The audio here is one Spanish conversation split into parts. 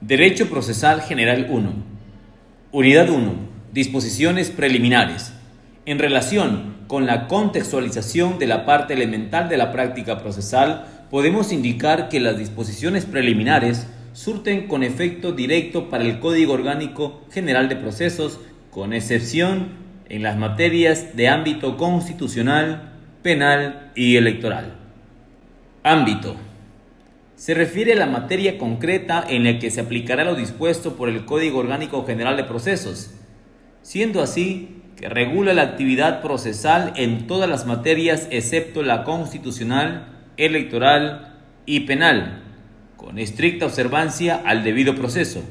Derecho Procesal General 1. Unidad 1. Disposiciones preliminares. En relación con la contextualización de la parte elemental de la práctica procesal, podemos indicar que las disposiciones preliminares surten con efecto directo para el Código Orgánico General de Procesos, con excepción en las materias de ámbito constitucional, penal y electoral. Ámbito. Se refiere a la materia concreta en la que se aplicará lo dispuesto por el Código Orgánico General de Procesos, siendo así que regula la actividad procesal en todas las materias excepto la constitucional, electoral y penal, con estricta observancia al debido proceso.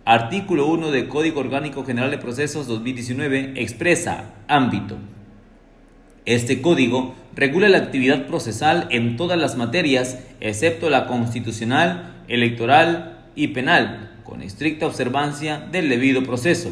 Artículo 1 del Código Orgánico General de Procesos 2019 expresa ámbito. Este código regula la actividad procesal en todas las materias, excepto la constitucional, electoral y penal, con estricta observancia del debido proceso.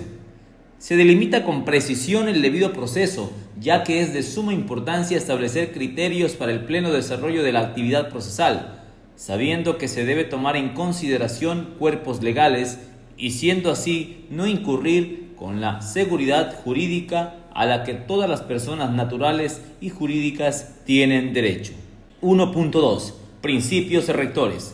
Se delimita con precisión el debido proceso, ya que es de suma importancia establecer criterios para el pleno desarrollo de la actividad procesal, sabiendo que se debe tomar en consideración cuerpos legales y siendo así no incurrir con la seguridad jurídica a la que todas las personas naturales y jurídicas tienen derecho. 1.2. Principios rectores.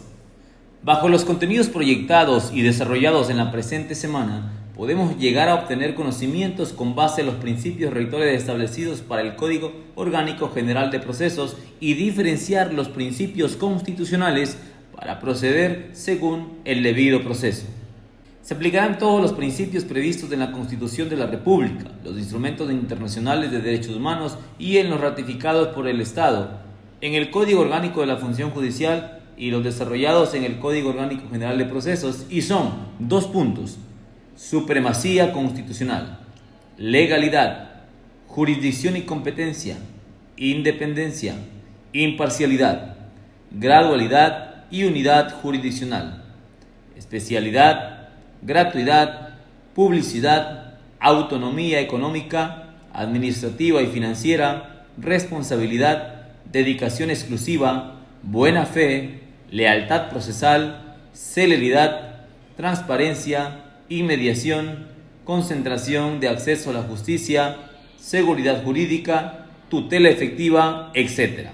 Bajo los contenidos proyectados y desarrollados en la presente semana, podemos llegar a obtener conocimientos con base en los principios rectores establecidos para el Código Orgánico General de Procesos y diferenciar los principios constitucionales para proceder según el debido proceso. Se aplicarán todos los principios previstos en la Constitución de la República, los instrumentos internacionales de derechos humanos y en los ratificados por el Estado, en el Código Orgánico de la Función Judicial y los desarrollados en el Código Orgánico General de Procesos, y son 2 puntos: supremacía constitucional, legalidad, jurisdicción y competencia, independencia, imparcialidad, gradualidad y unidad jurisdiccional, especialidad, gratuidad, publicidad, autonomía económica, administrativa y financiera, responsabilidad, dedicación exclusiva, buena fe, lealtad procesal, celeridad, transparencia, inmediación, concentración de acceso a la justicia, seguridad jurídica, tutela efectiva, etc.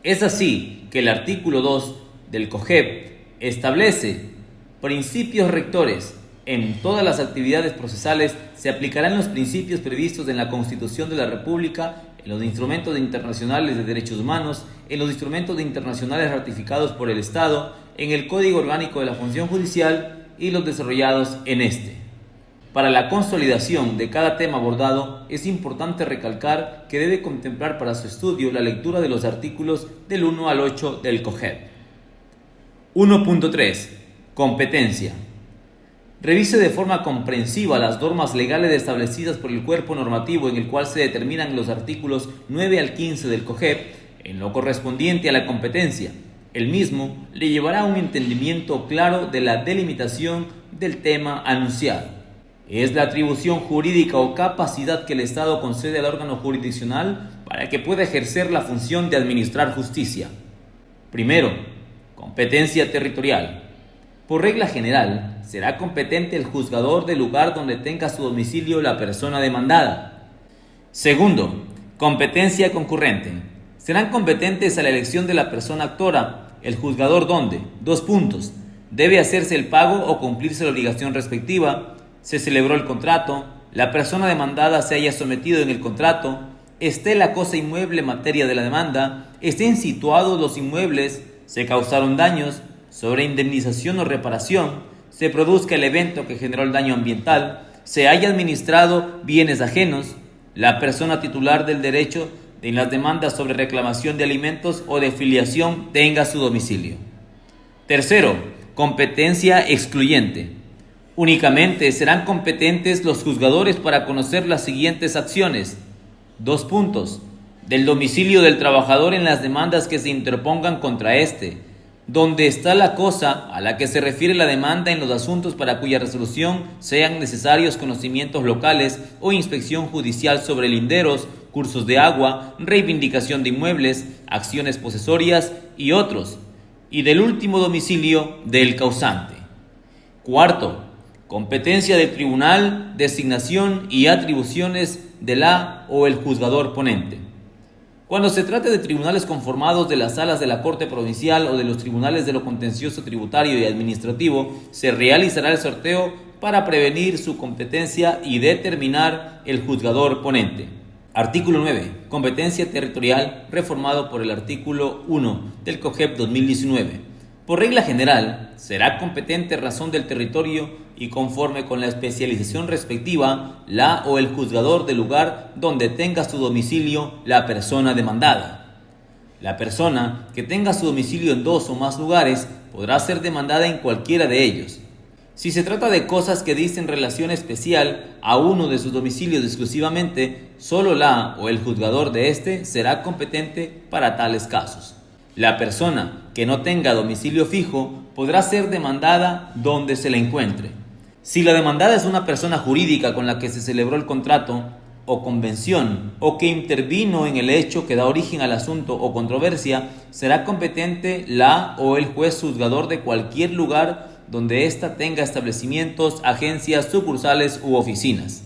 Es así que el artículo 2 del COGEP establece principios rectores. En todas las actividades procesales se aplicarán los principios previstos en la Constitución de la República, en los instrumentos internacionales de derechos humanos, en los instrumentos internacionales ratificados por el Estado, en el Código Orgánico de la Función Judicial y los desarrollados en este. Para la consolidación de cada tema abordado, es importante recalcar que debe contemplar para su estudio la lectura de los artículos del 1 al 8 del COGEP. 1.3. Competencia. Revise de forma comprensiva las normas legales establecidas por el cuerpo normativo en el cual se determinan los artículos 9 al 15 del COGEP en lo correspondiente a la competencia. El mismo le llevará a un entendimiento claro de la delimitación del tema anunciado. Es la atribución jurídica o capacidad que el Estado concede al órgano jurisdiccional para que pueda ejercer la función de administrar justicia. Primero, competencia territorial. Por regla general, será competente el juzgador del lugar donde tenga su domicilio la persona demandada. Segundo, competencia concurrente. Serán competentes a la elección de la persona actora, el juzgador donde, 2 puntos, debe hacerse el pago o cumplirse la obligación respectiva, se celebró el contrato, la persona demandada se haya sometido en el contrato, esté la cosa inmueble en materia de la demanda, estén situados los inmuebles, se causaron daños, sobre indemnización o reparación, se produzca el evento que generó el daño ambiental, se haya administrado bienes ajenos, la persona titular del derecho en las demandas sobre reclamación de alimentos o de filiación tenga su domicilio. Tercero, competencia excluyente. Únicamente serán competentes los juzgadores para conocer las siguientes acciones. 2 puntos. Del domicilio del trabajador en las demandas que se interpongan contra éste, donde está la cosa a la que se refiere la demanda en los asuntos para cuya resolución sean necesarios conocimientos locales o inspección judicial sobre linderos, cursos de agua, reivindicación de inmuebles, acciones posesorias y otros, y del último domicilio del causante. Cuarto, competencia del tribunal, designación y atribuciones de la o el juzgador ponente. Cuando se trate de tribunales conformados de las salas de la Corte Provincial o de los tribunales de lo contencioso tributario y administrativo, se realizará el sorteo para prevenir su competencia y determinar el juzgador ponente. Artículo 9. Competencia territorial, reformado por el artículo 1 del COGEP 2019. Por regla general, será competente razón del territorio y conforme con la especialización respectiva, la o el juzgador del lugar donde tenga su domicilio la persona demandada. La persona que tenga su domicilio en 2 o más lugares podrá ser demandada en cualquiera de ellos. Si se trata de cosas que dicen relación especial a uno de sus domicilios exclusivamente, solo la o el juzgador de éste será competente para tales casos. La persona que no tenga domicilio fijo podrá ser demandada donde se la encuentre. Si la demandada es una persona jurídica con la que se celebró el contrato o convención o que intervino en el hecho que da origen al asunto o controversia, será competente la o el juez juzgador de cualquier lugar donde ésta tenga establecimientos, agencias, sucursales u oficinas.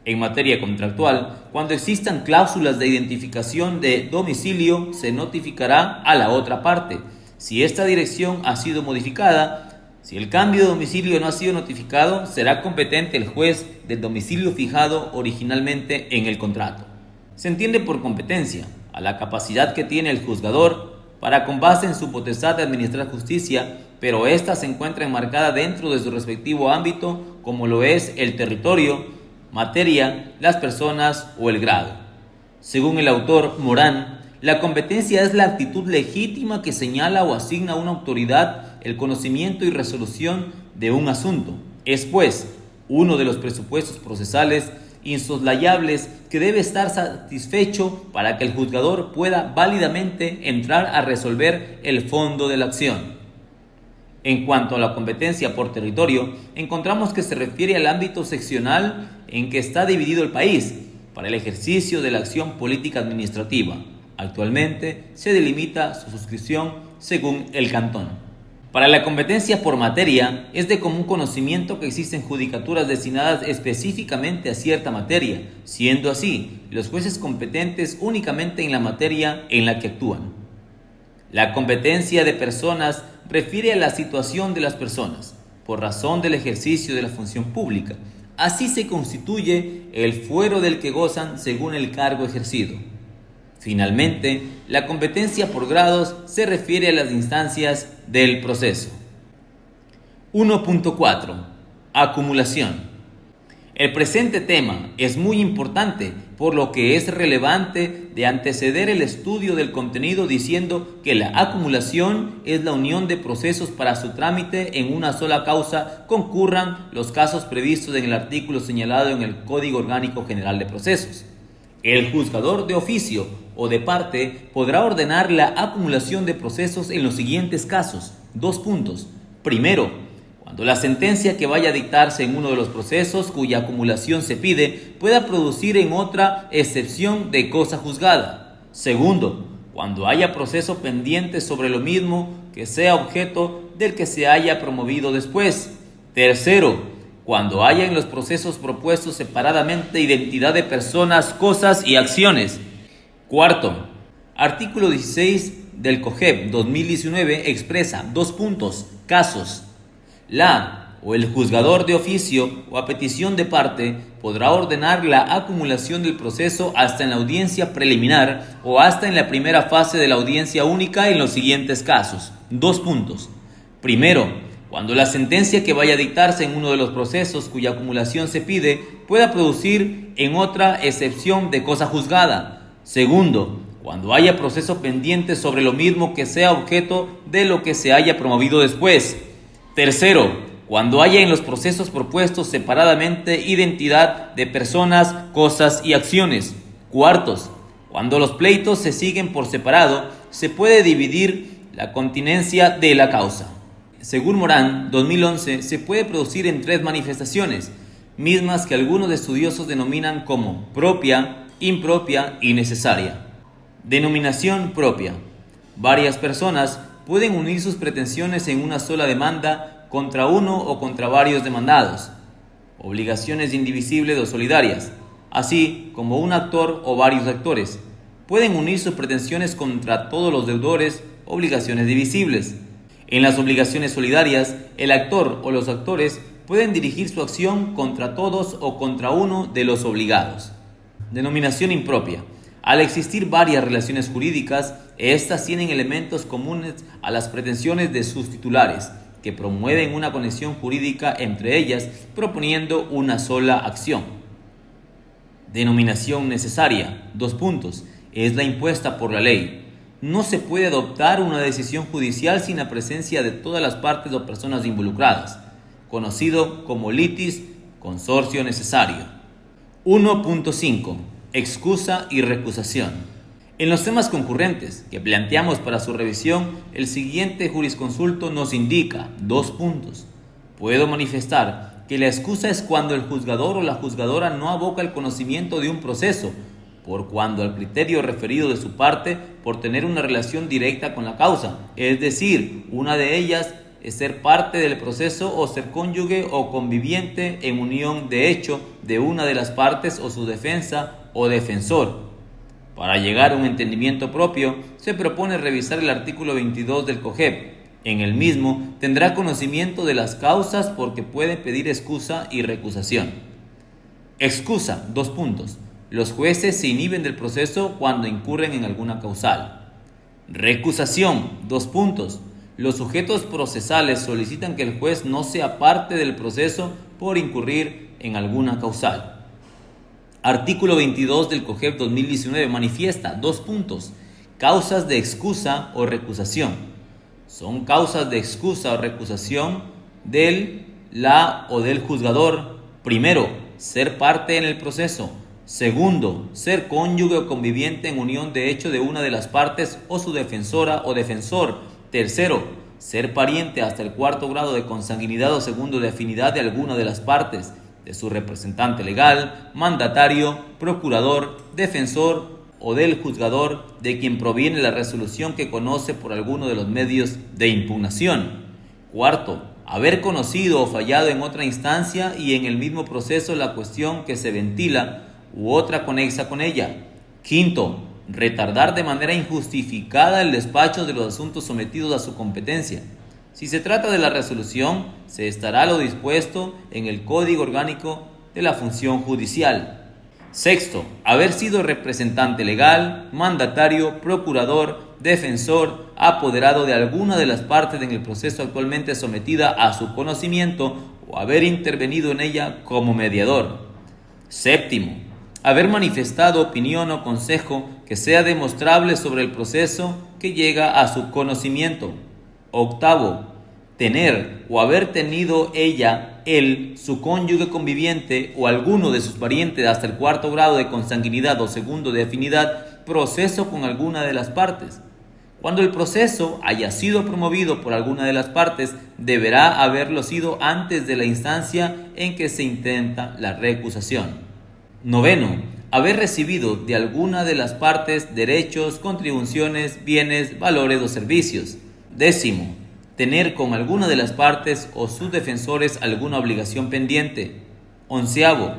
En materia contractual, cuando existan cláusulas de identificación de domicilio, se notificará a la otra parte. Si esta dirección ha sido modificada, si el cambio de domicilio no ha sido notificado, será competente el juez del domicilio fijado originalmente en el contrato. Se entiende por competencia a la capacidad que tiene el juzgador para, con base en su potestad de administrar justicia, pero ésta se encuentra enmarcada dentro de su respectivo ámbito, como lo es el territorio, materia, las personas o el grado. Según el autor Morán, la competencia es la actitud legítima que señala o asigna a una autoridad el conocimiento y resolución de un asunto. Es, pues, uno de los presupuestos procesales insoslayables que debe estar satisfecho para que el juzgador pueda válidamente entrar a resolver el fondo de la acción. En cuanto a la competencia por territorio, encontramos que se refiere al ámbito seccional en que está dividido el país para el ejercicio de la acción política administrativa. Actualmente se delimita su suscripción según el cantón. Para la competencia por materia, es de común conocimiento que existen judicaturas destinadas específicamente a cierta materia, siendo así los jueces competentes únicamente en la materia en la que actúan. La competencia de personas refiere a la situación de las personas, por razón del ejercicio de la función pública. Así se constituye el fuero del que gozan según el cargo ejercido. Finalmente, la competencia por grados se refiere a las instancias del proceso. 1.4. Acumulación. El presente tema es muy importante, por lo que es relevante de anteceder el estudio del contenido diciendo que la acumulación es la unión de procesos para su trámite en una sola causa concurran los casos previstos en el artículo señalado en el Código Orgánico General de Procesos. El juzgador de oficio o de parte podrá ordenar la acumulación de procesos en los siguientes casos. 2 puntos. Primero, cuando la sentencia que vaya a dictarse en uno de los procesos cuya acumulación se pide pueda producir en otra excepción de cosa juzgada. Segundo, cuando haya proceso pendiente sobre lo mismo que sea objeto del que se haya promovido después. Tercero, cuando haya en los procesos propuestos separadamente identidad de personas, cosas y acciones. Cuarto, artículo 16 del COGEP 2019 expresa 2 puntos, casos. La o el juzgador de oficio o a petición de parte podrá ordenar la acumulación del proceso hasta en la audiencia preliminar o hasta en la primera fase de la audiencia única en los siguientes casos. 2 puntos. Primero, cuando la sentencia que vaya a dictarse en uno de los procesos cuya acumulación se pide pueda producir en otra excepción de cosa juzgada. Segundo, cuando haya proceso pendiente sobre lo mismo que sea objeto de lo que se haya promovido después. Tercero, cuando haya en los procesos propuestos separadamente identidad de personas, cosas y acciones. Cuartos, cuando los pleitos se siguen por separado, se puede dividir la continencia de la causa. Según Morán, 2011, se puede producir en 3 manifestaciones, mismas que algunos estudiosos denominan como propia, impropia y necesaria. Denominación propia. Varias personas pueden unir sus pretensiones en una sola demanda contra uno o contra varios demandados, obligaciones indivisibles o solidarias, así como un actor o varios actores. Pueden unir sus pretensiones contra todos los deudores, obligaciones divisibles. En las obligaciones solidarias, el actor o los actores pueden dirigir su acción contra todos o contra uno de los obligados. Denominación impropia. Al existir varias relaciones jurídicas, estas tienen elementos comunes a las pretensiones de sus titulares, que promueven una conexión jurídica entre ellas, proponiendo una sola acción. Denominación necesaria. Es la impuesta por la ley. No se puede adoptar una decisión judicial sin la presencia de todas las partes o personas involucradas, conocido como litis consorcio necesario. 1.5. Excusa y recusación. En los temas concurrentes que planteamos para su revisión, el siguiente jurisconsulto nos indica 2 puntos. Puedo manifestar que la excusa es cuando el juzgador o la juzgadora no aboca el conocimiento de un proceso, por cuando al criterio referido de su parte por tener una relación directa con la causa, es decir, una de ellas es ser parte del proceso o ser cónyuge o conviviente en unión de hecho de una de las partes o su defensa o defensor. Para llegar a un entendimiento propio, se propone revisar el artículo 22 del COGEP. En el mismo tendrá conocimiento de las causas porque puede pedir excusa y recusación. Excusa, Los jueces se inhiben del proceso cuando incurren en alguna causal. Recusación, Los sujetos procesales solicitan que el juez no sea parte del proceso por incurrir en alguna causal. Artículo 22 del COGEP 2019 manifiesta causas de excusa o recusación. Son causas de excusa o recusación del, la o del juzgador. Primero, ser parte en el proceso. Segundo, ser cónyuge o conviviente en unión de hecho de una de las partes o su defensora o defensor. Tercero, ser pariente hasta el 4º grado de consanguinidad o segundo de afinidad de alguna de las partes, de su representante legal, mandatario, procurador, defensor o del juzgador de quien proviene la resolución que conoce por alguno de los medios de impugnación. Cuarto, haber conocido o fallado en otra instancia y en el mismo proceso la cuestión que se ventila u otra conexa con ella. Quinto, retardar de manera injustificada el despacho de los asuntos sometidos a su competencia. Si se trata de la resolución, se estará lo dispuesto en el Código Orgánico de la Función Judicial. Sexto, haber sido representante legal, mandatario, procurador, defensor, apoderado de alguna de las partes en el proceso actualmente sometida a su conocimiento o haber intervenido en ella como mediador. Séptimo, haber manifestado opinión o consejo que sea demostrable sobre el proceso que llega a su conocimiento. Octavo, tener o haber tenido ella, él, su cónyuge conviviente o alguno de sus parientes hasta el 4º grado de consanguinidad o segundo de afinidad, proceso con alguna de las partes. Cuando el proceso haya sido promovido por alguna de las partes, deberá haberlo sido antes de la instancia en que se intenta la recusación. Noveno, haber recibido de alguna de las partes derechos, contribuciones, bienes, valores o servicios. Décimo, tener con alguna de las partes o sus defensores alguna obligación pendiente. Onceavo,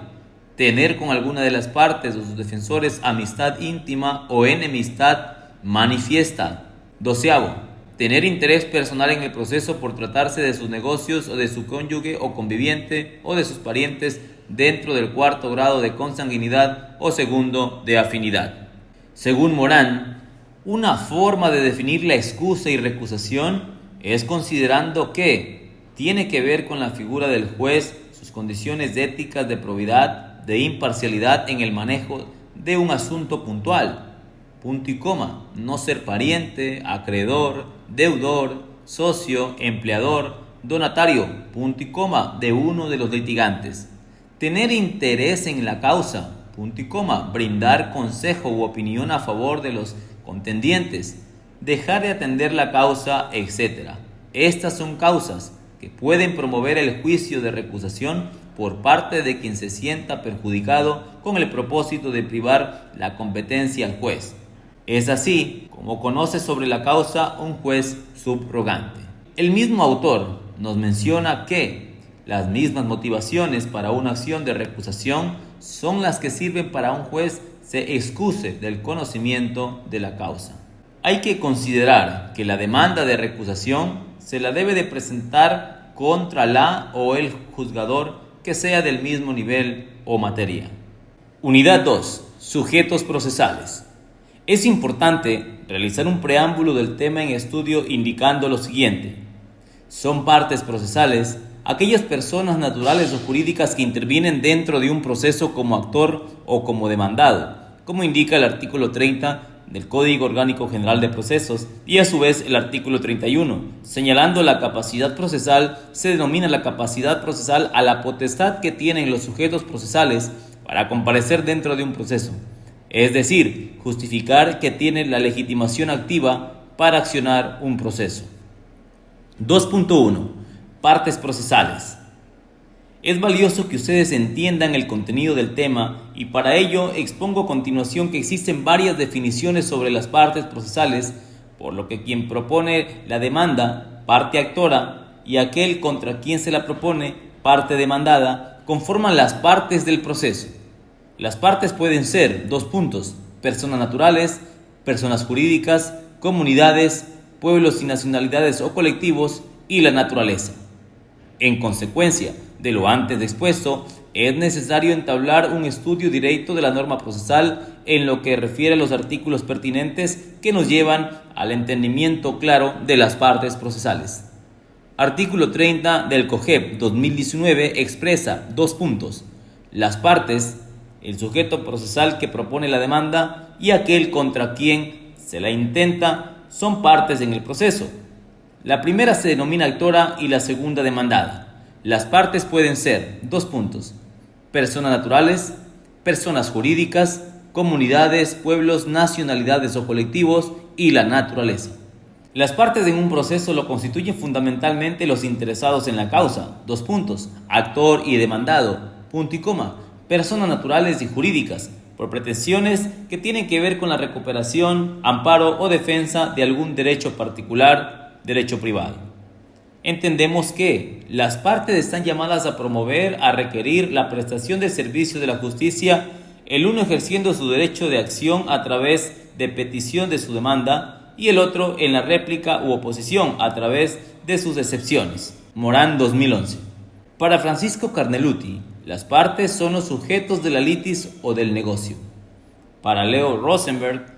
tener con alguna de las partes o sus defensores amistad íntima o enemistad manifiesta. Doceavo, tener interés personal en el proceso por tratarse de sus negocios o de su cónyuge o conviviente o de sus parientes dentro del 4º grado de consanguinidad o segundo de afinidad. Según Morán, una forma de definir la excusa y recusación es considerando que tiene que ver con la figura del juez, sus condiciones éticas de probidad, de imparcialidad en el manejo de un asunto puntual. Punto y coma, no ser pariente, acreedor, deudor, socio, empleador, donatario, punto y coma, de uno de los litigantes. Tener interés en la causa, punto y coma, brindar consejo u opinión a favor de los contendientes, dejar de atender la causa, etc. Estas son causas que pueden promover el juicio de recusación por parte de quien se sienta perjudicado con el propósito de privar la competencia al juez. Es así como conoce sobre la causa un juez subrogante. El mismo autor nos menciona que las mismas motivaciones para una acción de recusación son las que sirven para un juez se excuse del conocimiento de la causa. Hay que considerar que la demanda de recusación se la debe de presentar contra la o el juzgador que sea del mismo nivel o materia. Unidad 2. Sujetos procesales. Es importante realizar un preámbulo del tema en estudio indicando lo siguiente. Son partes procesales aquellas personas naturales o jurídicas que intervienen dentro de un proceso como actor o como demandado, como indica el artículo 30 del Código Orgánico General de Procesos y a su vez el artículo 31, señalando la capacidad procesal. Se denomina la capacidad procesal a la potestad que tienen los sujetos procesales para comparecer dentro de un proceso, es decir, justificar que tienen la legitimación activa para accionar un proceso. 2.1. Partes procesales. Es valioso que ustedes entiendan el contenido del tema y para ello expongo a continuación que existen varias definiciones sobre las partes procesales, por lo que quien propone la demanda, parte actora, y aquel contra quien se la propone, parte demandada, conforman las partes del proceso. Las partes pueden ser, personas naturales, personas jurídicas, comunidades, pueblos y nacionalidades o colectivos, y la naturaleza. En consecuencia de lo antes expuesto, es necesario entablar un estudio directo de la norma procesal en lo que refiere a los artículos pertinentes que nos llevan al entendimiento claro de las partes procesales. Artículo 30 del COGEP 2019 expresa: las partes, el sujeto procesal que propone la demanda y aquel contra quien se la intenta son partes en el proceso. La primera se denomina actora y la segunda demandada. Las partes pueden ser: personas naturales, personas jurídicas, comunidades, pueblos, nacionalidades o colectivos, y la naturaleza. Las partes en un proceso lo constituyen fundamentalmente los interesados en la causa: actor y demandado, personas naturales y jurídicas, por pretensiones que tienen que ver con la recuperación, amparo o defensa de algún derecho particular, derecho privado. Entendemos que las partes están llamadas a promover, a requerir la prestación de servicio de la justicia, el uno ejerciendo su derecho de acción a través de petición de su demanda y el otro en la réplica u oposición a través de sus excepciones. Morán 2011. Para Francisco Carneluti, las partes son los sujetos de la litis o del negocio. Para Leo Rosenberg,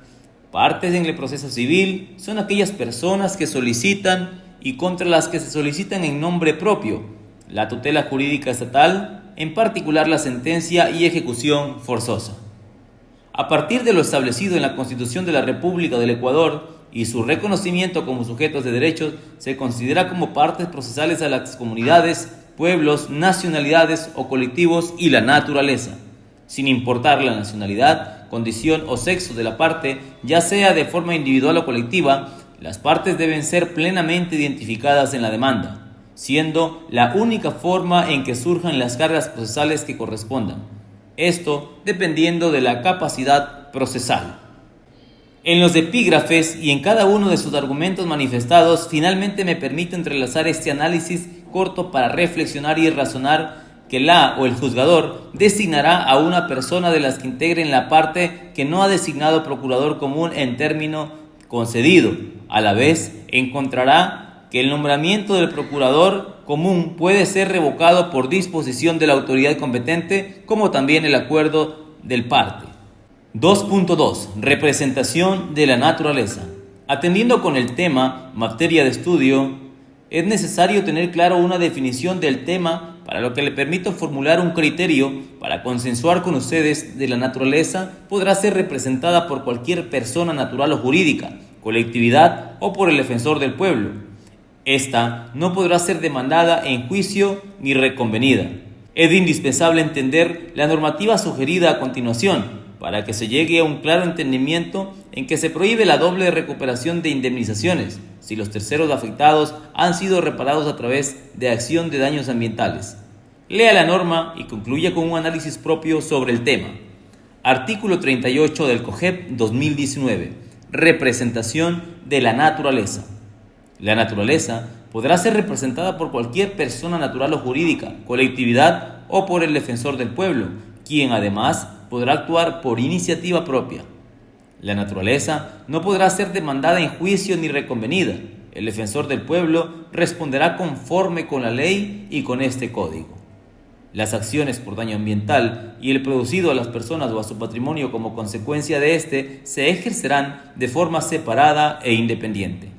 partes en el proceso civil son aquellas personas que solicitan y contra las que se solicitan en nombre propio la tutela jurídica estatal, en particular la sentencia y ejecución forzosa. A partir de lo establecido en la Constitución de la República del Ecuador y su reconocimiento como sujetos de derechos, se considera como partes procesales a las comunidades, pueblos, nacionalidades o colectivos y la naturaleza, sin importar la nacionalidad, condición o sexo de la parte, ya sea de forma individual o colectiva. Las partes deben ser plenamente identificadas en la demanda, siendo la única forma en que surjan las cargas procesales que correspondan. Esto dependiendo de la capacidad procesal. En los epígrafes y en cada uno de sus argumentos manifestados, finalmente me permito entrelazar este análisis corto para reflexionar y razonar que la o el juzgador designará a una persona de las que integren la parte que no ha designado procurador común en término concedido. A la vez, encontrará que el nombramiento del procurador común puede ser revocado por disposición de la autoridad competente, como también el acuerdo del parte. 2.2. Representación de la naturaleza. Atendiendo con el tema, materia de estudio, es necesario tener claro una definición del tema, para lo que le permito formular un criterio para consensuar con ustedes. De la naturaleza podrá ser representada por cualquier persona natural o jurídica, colectividad o por el defensor del pueblo. Esta no podrá ser demandada en juicio ni reconvenida. Es indispensable entender la normativa sugerida a continuación para que se llegue a un claro entendimiento en que se prohíbe la doble recuperación de indemnizaciones si los terceros afectados han sido reparados a través de acción de daños ambientales. Lea la norma y concluya con un análisis propio sobre el tema. Artículo 38 del COGEP 2019. Representación de la naturaleza. La naturaleza podrá ser representada por cualquier persona natural o jurídica, colectividad o por el defensor del pueblo, quien además podrá actuar por iniciativa propia. La naturaleza no podrá ser demandada en juicio ni reconvenida. El defensor del pueblo responderá conforme con la ley y con este código. Las acciones por daño ambiental y el producido a las personas o a su patrimonio como consecuencia de este se ejercerán de forma separada e independiente.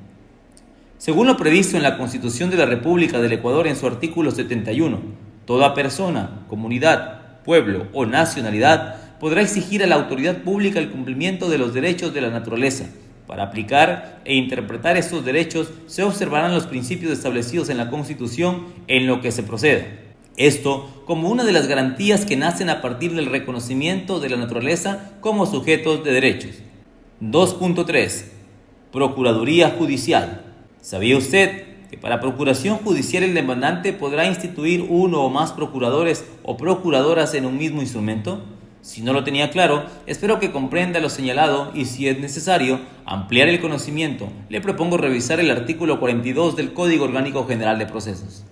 Según lo previsto en la Constitución de la República del Ecuador en su artículo 71, toda persona, comunidad, pueblo o nacionalidad podrá exigir a la autoridad pública el cumplimiento de los derechos de la naturaleza. Para aplicar e interpretar estos derechos se observarán los principios establecidos en la Constitución en lo que se proceda. Esto como una de las garantías que nacen a partir del reconocimiento de la naturaleza como sujetos de derechos. 2.3. Procuraduría Judicial. ¿Sabía usted que para procuración judicial el demandante podrá instituir uno o más procuradores o procuradoras en un mismo instrumento? Si no lo tenía claro, espero que comprenda lo señalado y, si es necesario, ampliar el conocimiento. Le propongo revisar el artículo 42 del Código Orgánico General de Procesos.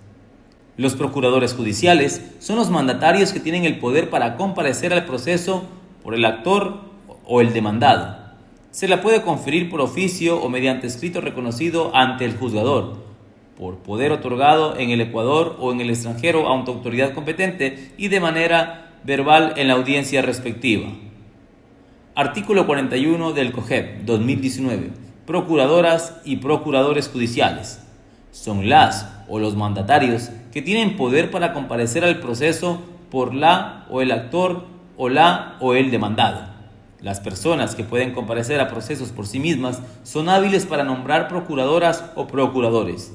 Los procuradores judiciales son los mandatarios que tienen el poder para comparecer al proceso por el actor o el demandado. Se la puede conferir por oficio o mediante escrito reconocido ante el juzgador, por poder otorgado en el Ecuador o en el extranjero a una autoridad competente y de manera verbal en la audiencia respectiva. Artículo 41 del COGEP 2019. Procuradoras y procuradores judiciales. Son las o los mandatarios que tienen poder para comparecer al proceso por la o el actor o la o el demandado. Las personas que pueden comparecer a procesos por sí mismas son hábiles para nombrar procuradoras o procuradores.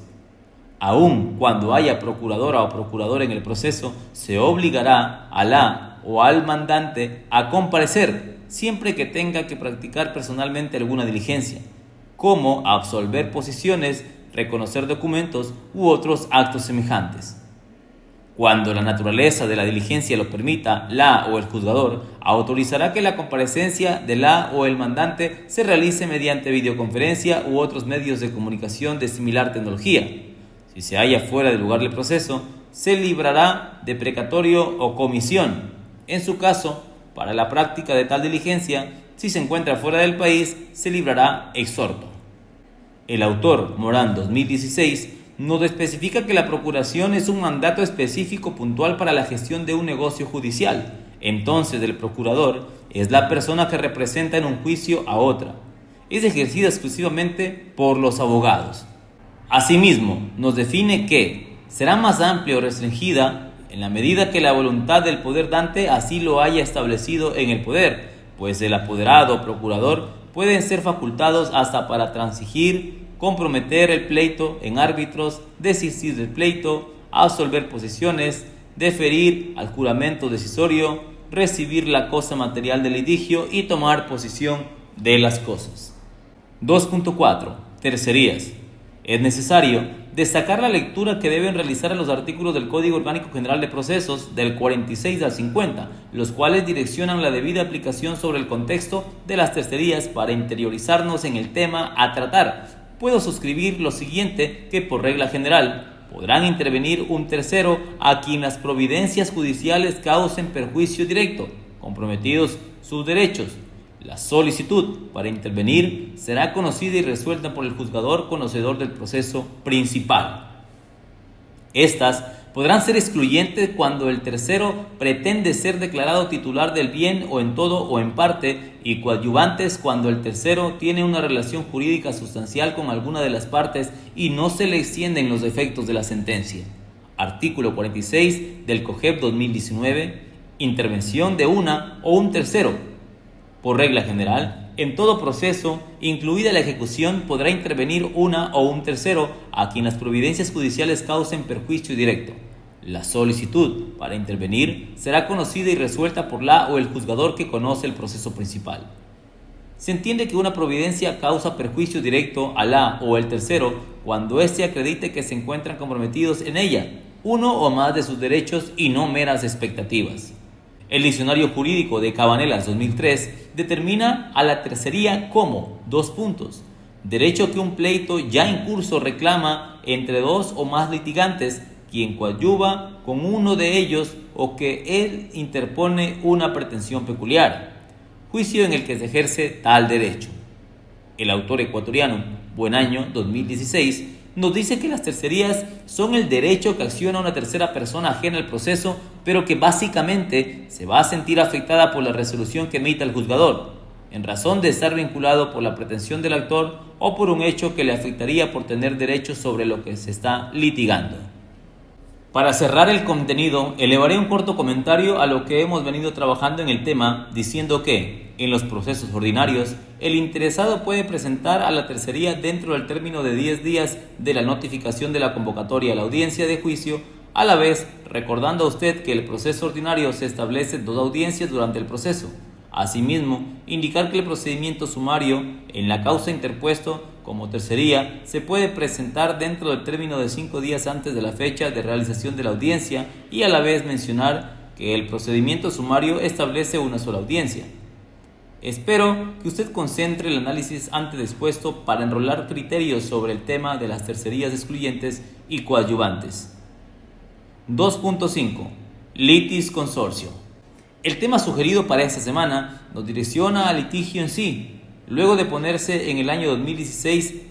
Aun cuando haya procuradora o procurador en el proceso, se obligará a la o al mandante a comparecer siempre que tenga que practicar personalmente alguna diligencia, como absolver posiciones, reconocer documentos u otros actos semejantes. Cuando la naturaleza de la diligencia lo permita, la o el juzgador autorizará que la comparecencia de la o el mandante se realice mediante videoconferencia u otros medios de comunicación de similar tecnología. Si se halla fuera del lugar del proceso, se librará de precatorio o comisión. En su caso, para la práctica de tal diligencia, si se encuentra fuera del país, se librará exhorto. El autor, Morán 2016, nos especifica que la procuración es un mandato específico puntual para la gestión de un negocio judicial. Entonces, el procurador es la persona que representa en un juicio a otra. Es ejercida exclusivamente por los abogados. Asimismo, nos define que será más amplia o restringida en la medida que la voluntad del poder dante así lo haya establecido en el poder, pues el apoderado o procurador pueden ser facultados hasta para transigir, comprometer el pleito en árbitros, desistir del pleito, absolver posiciones, deferir al juramento decisorio, recibir la cosa material del litigio y tomar posesión de las cosas. 2.4. Tercerías. Es necesario destacar la lectura que deben realizar a los artículos del Código Orgánico General de Procesos del 46 al 50, los cuales direccionan la debida aplicación sobre el contexto de las tercerías para interiorizarnos en el tema a tratar. Puedo suscribir lo siguiente, que por regla general podrán intervenir un tercero a quien las providencias judiciales causen perjuicio directo, comprometidos sus derechos. La solicitud para intervenir será conocida y resuelta por el juzgador conocedor del proceso principal. Estas podrán ser excluyentes cuando el tercero pretende ser declarado titular del bien o en todo o en parte, y coadyuvantes cuando el tercero tiene una relación jurídica sustancial con alguna de las partes y no se le extienden los efectos de la sentencia. Artículo 46 del COGEP 2019. Intervención de una o un tercero. Por regla general, en todo proceso, incluida la ejecución, podrá intervenir una o un tercero a quien las providencias judiciales causen perjuicio directo. La solicitud para intervenir será conocida y resuelta por la o el juzgador que conoce el proceso principal. Se entiende que una providencia causa perjuicio directo a la o el tercero cuando éste acredite que se encuentran comprometidos en ella uno o más de sus derechos y no meras expectativas. El Diccionario Jurídico de Cabanelas 2003 determina a la tercería como: derecho que un pleito ya en curso reclama entre dos o más litigantes, quien coadyuva con uno de ellos o que él interpone una pretensión peculiar, juicio en el que se ejerce tal derecho. El autor ecuatoriano, Buenaño, 2016, nos dice que las tercerías son el derecho que acciona una tercera persona ajena al proceso, pero que básicamente se va a sentir afectada por la resolución que emita el juzgador, en razón de estar vinculado por la pretensión del actor o por un hecho que le afectaría por tener derechos sobre lo que se está litigando. Para cerrar el contenido, elevaré un corto comentario a lo que hemos venido trabajando en el tema, diciendo que, en los procesos ordinarios, el interesado puede presentar a la tercería dentro del término de 10 días de la notificación de la convocatoria a la audiencia de juicio, a la vez recordando a usted que el proceso ordinario se establece 2 audiencias durante el proceso. Asimismo, indicar que el procedimiento sumario en la causa interpuesto como tercería se puede presentar dentro del término de 5 días antes de la fecha de realización de la audiencia y a la vez mencionar que el procedimiento sumario establece una sola audiencia. Espero que usted concentre el análisis antes expuesto para enrolar criterios sobre el tema de las tercerías excluyentes y coadyuvantes. 2.5. Litis consorcio. El tema sugerido para esta semana nos direcciona al litigio en sí. Luego de ponerse en el año 2016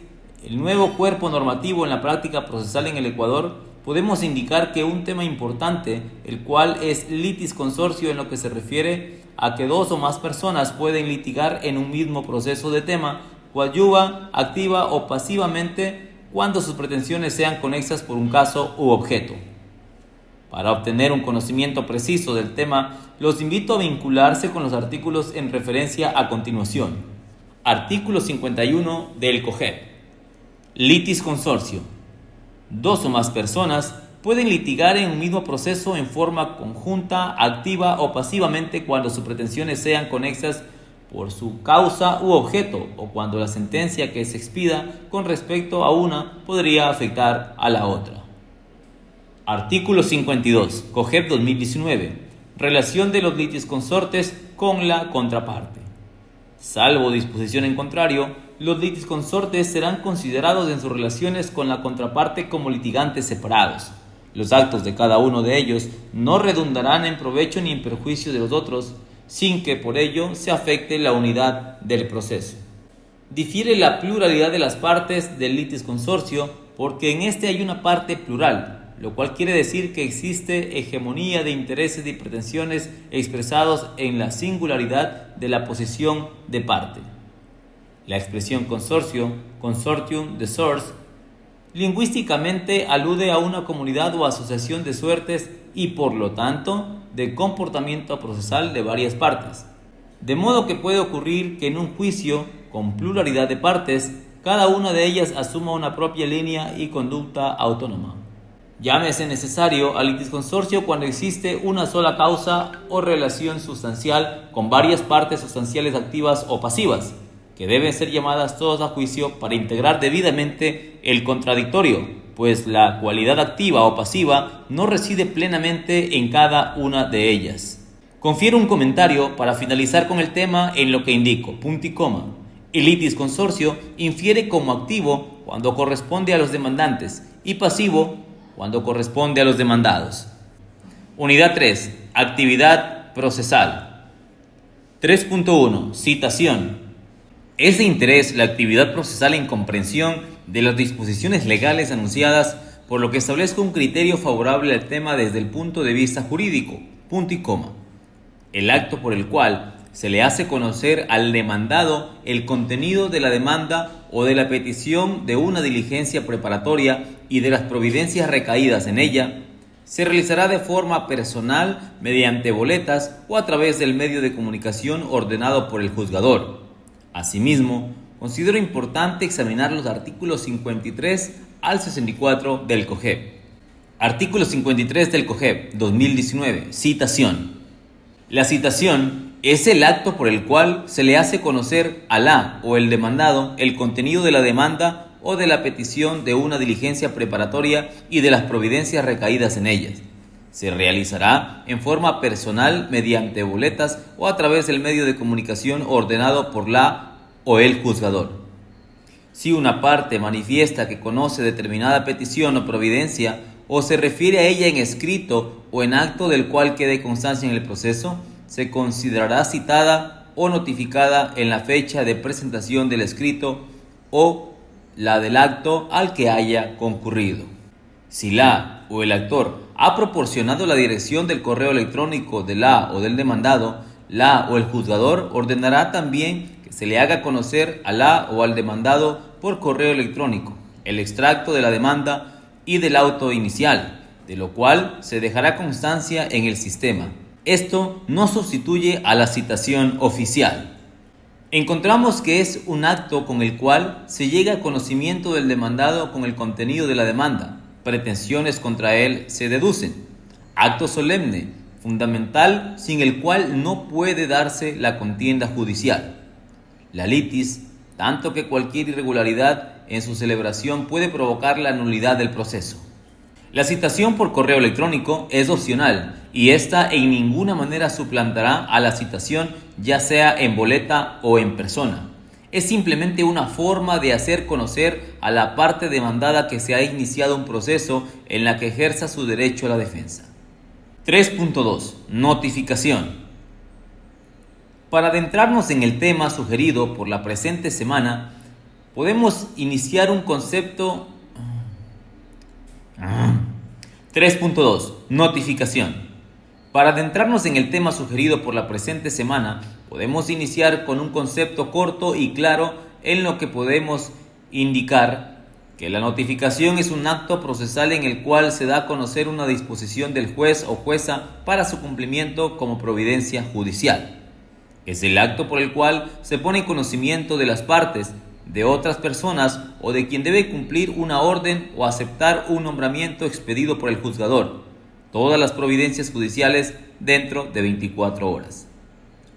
el nuevo cuerpo normativo en la práctica procesal en el Ecuador, podemos indicar que un tema importante, el cual es litis consorcio en lo que se refiere a que 2 o más personas pueden litigar en un mismo proceso de tema, coadyuva, activa o pasivamente cuando sus pretensiones sean conexas por un caso u objeto. Para obtener un conocimiento preciso del tema, los invito a vincularse con los artículos en referencia a continuación. Artículo 51 del COGEP. Litis consorcio. 2 o más personas pueden litigar en un mismo proceso en forma conjunta, activa o pasivamente cuando sus pretensiones sean conexas por su causa u objeto o cuando la sentencia que se expida con respecto a una podría afectar a la otra. Artículo 52. COGEP 2019. Relación de los litis consortes con la contraparte. Salvo disposición en contrario, los litis consortes serán considerados en sus relaciones con la contraparte como litigantes separados. Los actos de cada uno de ellos no redundarán en provecho ni en perjuicio de los otros, sin que por ello se afecte la unidad del proceso. Difiere la pluralidad de las partes del litis consorcio porque en este hay una parte plural, lo cual quiere decir que existe hegemonía de intereses y pretensiones expresados en la singularidad de la posición de parte. La expresión consorcio, consortium de source, lingüísticamente alude a una comunidad o asociación de suertes y por lo tanto de comportamiento procesal de varias partes. De modo que puede ocurrir que en un juicio con pluralidad de partes, cada una de ellas asuma una propia línea y conducta autónoma. Llámese necesario al litis consorcio cuando existe una sola causa o relación sustancial con varias partes sustanciales activas o pasivas, que deben ser llamadas todas a juicio para integrar debidamente el contradictorio, pues la cualidad activa o pasiva no reside plenamente en cada una de ellas. Confiero un comentario para finalizar con el tema en lo que indico, punto y coma. El litis consorcio infiere como activo cuando corresponde a los demandantes y pasivo cuando corresponde a los demandados. Unidad 3. Actividad procesal. 3.1. Citación. Es de interés la actividad procesal en comprensión de las disposiciones legales anunciadas, por lo que establezco un criterio favorable al tema desde el punto de vista jurídico, punto y coma. El acto por el cual se le hace conocer al demandado el contenido de la demanda o de la petición de una diligencia preparatoria y de las providencias recaídas en ella, se realizará de forma personal mediante boletas o a través del medio de comunicación ordenado por el juzgador. Asimismo, considero importante examinar los artículos 53 al 64 del COGEP. Artículo 53 del COGEP 2019. Citación. La citación es el acto por el cual se le hace conocer a la o el demandado el contenido de la demanda o de la petición de una diligencia preparatoria y de las providencias recaídas en ellas. Se realizará en forma personal mediante boletas o a través del medio de comunicación ordenado por la o el juzgador. Si una parte manifiesta que conoce determinada petición o providencia o se refiere a ella en escrito o en acto del cual quede constancia en el proceso, se considerará citada o notificada en la fecha de presentación del escrito o la del acto al que haya concurrido. Si la o el actor ha proporcionado la dirección del correo electrónico de la o del demandado, la o el juzgador ordenará también que se le haga conocer a la o al demandado por correo electrónico el extracto de la demanda y del auto inicial, de lo cual se dejará constancia en el sistema. Esto no sustituye a la citación oficial. Encontramos que es un acto con el cual se llega a conocimiento del demandado con el contenido de la demanda. Pretensiones contra él se deducen. Acto solemne, fundamental, sin el cual no puede darse la contienda judicial. La litis, tanto que cualquier irregularidad en su celebración puede provocar la nulidad del proceso. La citación por correo electrónico es opcional y esta en ninguna manera suplantará a la citación, ya sea en boleta o en persona. Es simplemente una forma de hacer conocer a la parte demandada que se ha iniciado un proceso en la que ejerza su derecho a la defensa. 3.2. Notificación. Para adentrarnos en el tema sugerido por la presente semana, podemos iniciar un concepto. 3.2. Notificación. Para adentrarnos en el tema sugerido por la presente semana, podemos iniciar con un concepto corto y claro en lo que podemos indicar que la notificación es un acto procesal en el cual se da a conocer una disposición del juez o jueza para su cumplimiento como providencia judicial. Es el acto por el cual se pone en conocimiento de las partes, de otras personas o de quien debe cumplir una orden o aceptar un nombramiento expedido por el juzgador, todas las providencias judiciales dentro de 24 horas.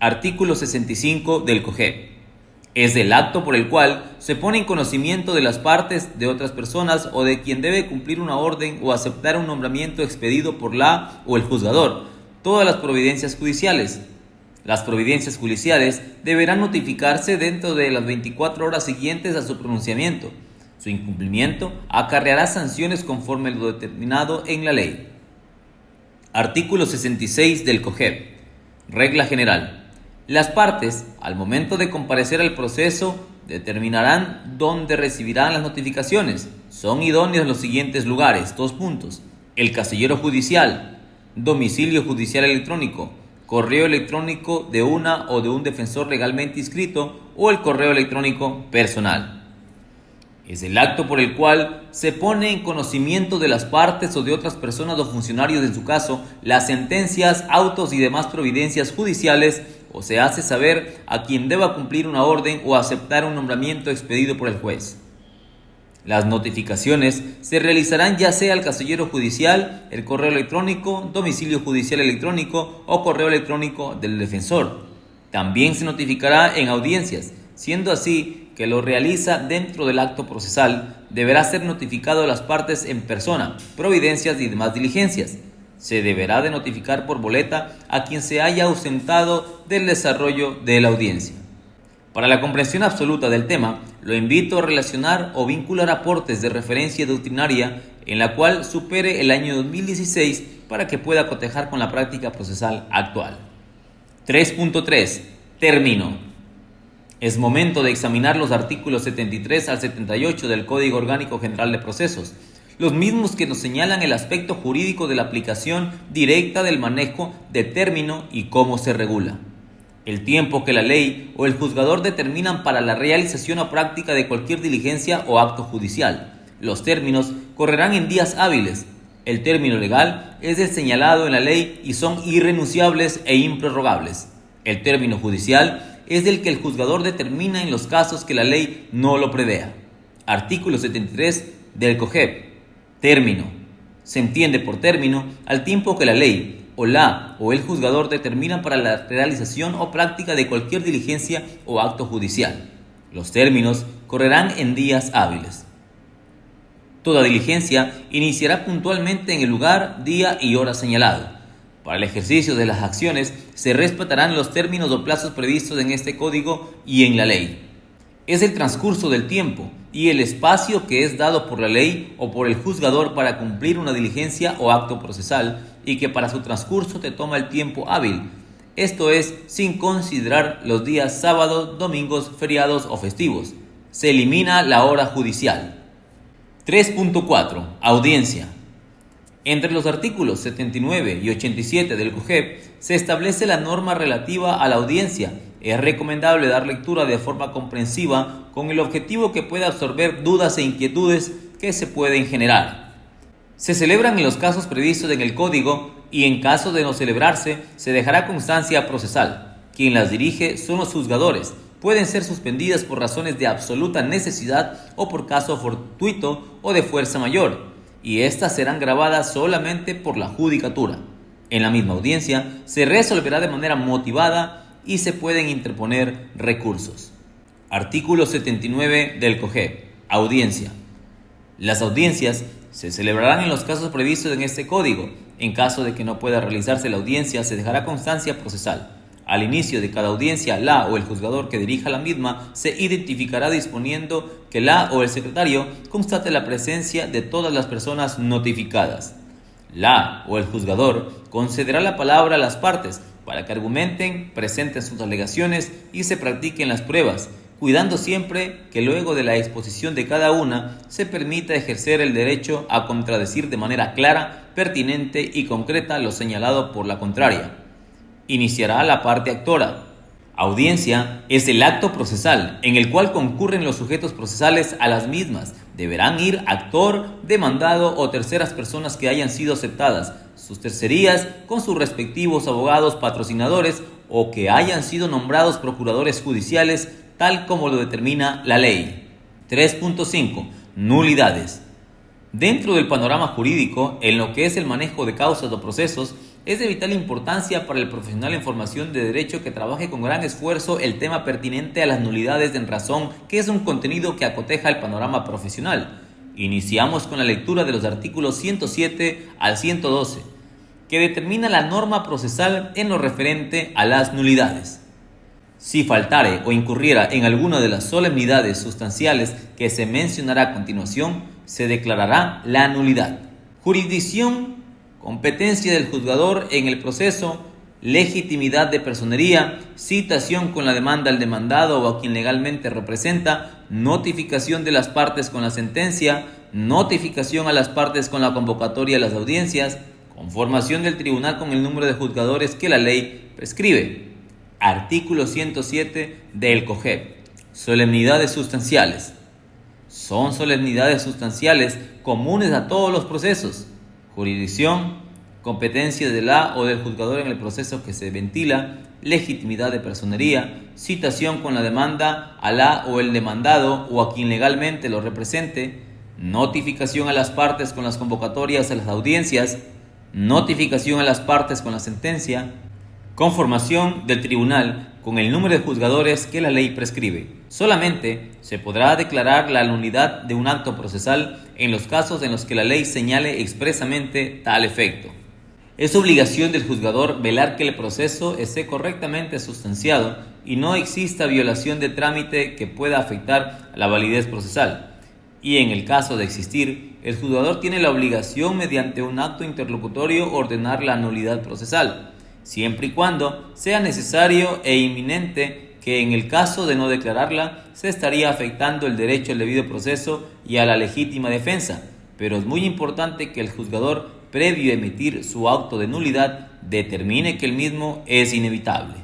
Artículo 65 del COGEP. Es el acto por el cual se pone en conocimiento de las partes, de otras personas o de quien debe cumplir una orden o aceptar un nombramiento expedido por la o el juzgador, todas las providencias judiciales. Las providencias judiciales deberán notificarse dentro de las 24 horas siguientes a su pronunciamiento. Su incumplimiento acarreará sanciones conforme lo determinado en la ley. Artículo 66 del COGEP. Regla general. Las partes, al momento de comparecer al proceso, determinarán dónde recibirán las notificaciones. Son idóneos los siguientes lugares. 2 puntos. El casillero judicial, domicilio judicial electrónico, correo electrónico de una o de un defensor legalmente inscrito o el correo electrónico personal. Es el acto por el cual se pone en conocimiento de las partes o de otras personas o funcionarios, en su caso, las sentencias, autos y demás providencias judiciales, o se hace saber a quien deba cumplir una orden o aceptar un nombramiento expedido por el juez. Las notificaciones se realizarán ya sea al casillero judicial, el correo electrónico, domicilio judicial electrónico o correo electrónico del defensor. También se notificará en audiencias, siendo así que lo realiza dentro del acto procesal, deberá ser notificado a las partes en persona, providencias y demás diligencias. Se deberá de notificar por boleta a quien se haya ausentado del desarrollo de la audiencia. Para la comprensión absoluta del tema, lo invito a relacionar o vincular aportes de referencia doctrinaria en la cual supere el año 2016 para que pueda cotejar con la práctica procesal actual. 3.3. Término. Es momento de examinar los artículos 73 al 78 del Código Orgánico General de Procesos, los mismos que nos señalan el aspecto jurídico de la aplicación directa del manejo de término y cómo se regula. El tiempo que la ley o el juzgador determinan para la realización o práctica de cualquier diligencia o acto judicial. Los términos correrán en días hábiles. El término legal es el señalado en la ley y son irrenunciables e improrrogables. El término judicial es el que el juzgador determina en los casos que la ley no lo prevea. Artículo 73 del COGEP. Término. Se entiende por término al tiempo que la ley o la o el juzgador determinan para la realización o práctica de cualquier diligencia o acto judicial. Los términos correrán en días hábiles. Toda diligencia iniciará puntualmente en el lugar, día y hora señalado. Para el ejercicio de las acciones se respetarán los términos o plazos previstos en este código y en la ley. es el transcurso del tiempo y el espacio que es dado por la ley o por el juzgador para cumplir una diligencia o acto procesal y que para su transcurso te toma el tiempo hábil. Esto es, sin considerar los días sábados, domingos, feriados o festivos. Se elimina la hora judicial. 3.4. Audiencia. Entre los artículos 79 y 87 del COGEP se establece la norma relativa a la audiencia. Es recomendable dar lectura de forma comprensiva con el objetivo que pueda absorber dudas e inquietudes que se pueden generar. Se celebran en los casos previstos en el Código y en caso de no celebrarse se dejará constancia procesal. Quien las dirige son los juzgadores. Pueden ser suspendidas por razones de absoluta necesidad o por caso fortuito o de fuerza mayor, y estas serán grabadas solamente por la judicatura. En la misma audiencia se resolverá de manera motivada y se pueden interponer recursos. Artículo 79 del COGEP. Audiencia. Las audiencias se celebrarán en los casos previstos en este código. En caso de que no pueda realizarse la audiencia, se dejará constancia procesal. Al inicio de cada audiencia, la o el juzgador que dirija la misma se identificará disponiendo que la o el secretario constate la presencia de todas las personas notificadas. La o el juzgador concederá la palabra a las partes para que argumenten, presenten sus alegaciones y se practiquen las pruebas, cuidando siempre que luego de la exposición de cada una se permita ejercer el derecho a contradecir de manera clara, pertinente y concreta lo señalado por la contraria. Iniciará la parte actora. Audiencia es el acto procesal en el cual concurren los sujetos procesales a las mismas. Deberán ir actor, demandado o terceras personas que hayan sido aceptadas, sus tercerías con sus respectivos abogados patrocinadores o que hayan sido nombrados procuradores judiciales tal como lo determina la ley. 3.5. Nulidades. Dentro del panorama jurídico, en lo que es el manejo de causas o procesos, es de vital importancia para el profesional en formación de derecho que trabaje con gran esfuerzo el tema pertinente a las nulidades en razón, que es un contenido que acoteja el panorama profesional. Iniciamos con la lectura de los artículos 107 al 112, que determina la norma procesal en lo referente a las nulidades. Si faltare o incurriera en alguna de las solemnidades sustanciales que se mencionará a continuación, se declarará la nulidad. Jurisdicción, competencia del juzgador en el proceso, legitimidad de personería, citación con la demanda al demandado o a quien legalmente representa, notificación de las partes con la sentencia, notificación a las partes con la convocatoria de las audiencias, conformación del tribunal con el número de juzgadores que la ley prescribe. Artículo 107 del COGEP. Solemnidades sustanciales. Son solemnidades sustanciales comunes a todos los procesos. Jurisdicción, competencia de la o del juzgador en el proceso que se ventila, legitimidad de personería, citación con la demanda a la o el demandado o a quien legalmente lo represente, notificación a las partes con las convocatorias a las audiencias, notificación a las partes con la sentencia, conformación del tribunal con el número de juzgadores que la ley prescribe. Solamente se podrá declarar la nulidad de un acto procesal en los casos en los que la ley señale expresamente tal efecto. Es obligación del juzgador velar que el proceso esté correctamente sustanciado y no exista violación de trámite que pueda afectar la validez procesal. Y en el caso de existir, el juzgador tiene la obligación mediante un acto interlocutorio ordenar la nulidad procesal, siempre y cuando sea necesario e inminente que en el caso de no declararla se estaría afectando el derecho al debido proceso y a la legítima defensa, pero es muy importante que el juzgador, previo a emitir su auto de nulidad, determine que el mismo es inevitable.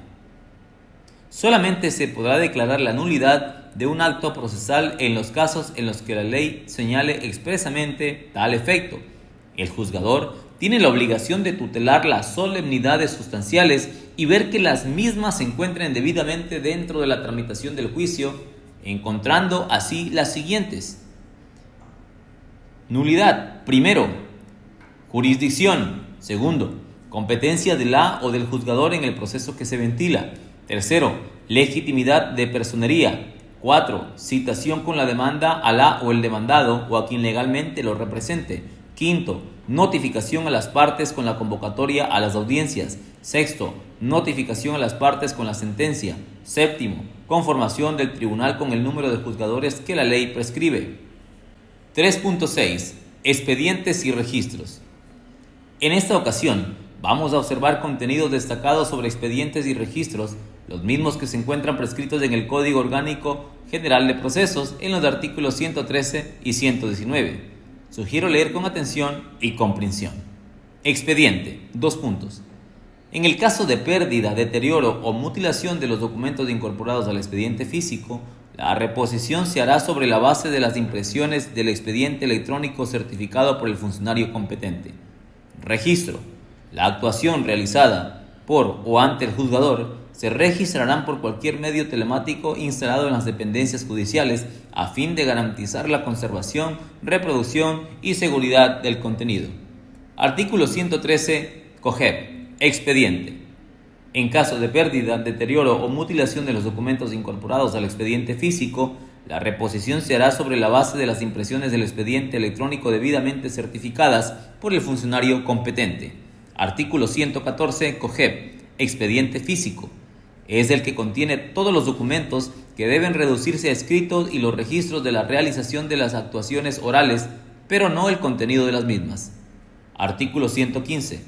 Solamente se podrá declarar la nulidad de un acto procesal en los casos en los que la ley señale expresamente tal efecto. El juzgador tiene la obligación de tutelar las solemnidades sustanciales y ver que las mismas se encuentren debidamente dentro de la tramitación del juicio, encontrando así las siguientes. Nulidad. Primero, jurisdicción. Segundo, competencia de la o del juzgador en el proceso que se ventila. Tercero, legitimidad de personería. 4. Citación con la demanda a la o el demandado o a quien legalmente lo represente. Quinto, notificación a las partes con la convocatoria a las audiencias. Sexto, notificación a las partes con la sentencia. Séptimo, conformación del tribunal con el número de juzgadores que la ley prescribe. 3.6. Expedientes y registros. En esta ocasión, vamos a observar contenidos destacados sobre expedientes y registros, los mismos que se encuentran prescritos en el Código Orgánico General de Procesos en los artículos 113 y 119. Sugiero leer con atención y comprensión. Expediente. 2 puntos. En el caso de pérdida, deterioro o mutilación de los documentos incorporados al expediente físico, la reposición se hará sobre la base de las impresiones del expediente electrónico certificado por el funcionario competente. Registro. La actuación realizada por o ante el juzgador se registrarán por cualquier medio telemático instalado en las dependencias judiciales a fin de garantizar la conservación, reproducción y seguridad del contenido. Artículo 113. COGEP. Expediente. En caso de pérdida, deterioro o mutilación de los documentos incorporados al expediente físico, la reposición se hará sobre la base de las impresiones del expediente electrónico debidamente certificadas por el funcionario competente. Artículo 114. COGEP. Expediente físico. Es el que contiene todos los documentos que deben reducirse a escritos y los registros de la realización de las actuaciones orales, pero no el contenido de las mismas. Artículo 115.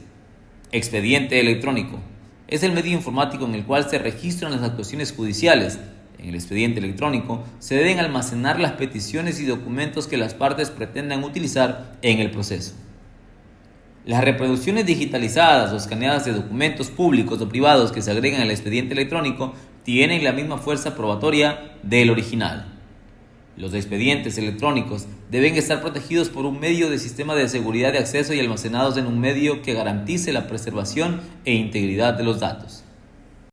Expediente electrónico. Es el medio informático en el cual se registran las actuaciones judiciales. En el expediente electrónico se deben almacenar las peticiones y documentos que las partes pretendan utilizar en el proceso. Las reproducciones digitalizadas o escaneadas de documentos públicos o privados que se agregan al expediente electrónico tienen la misma fuerza probatoria del original. Los expedientes electrónicos deben estar protegidos por un medio de sistema de seguridad de acceso y almacenados en un medio que garantice la preservación e integridad de los datos.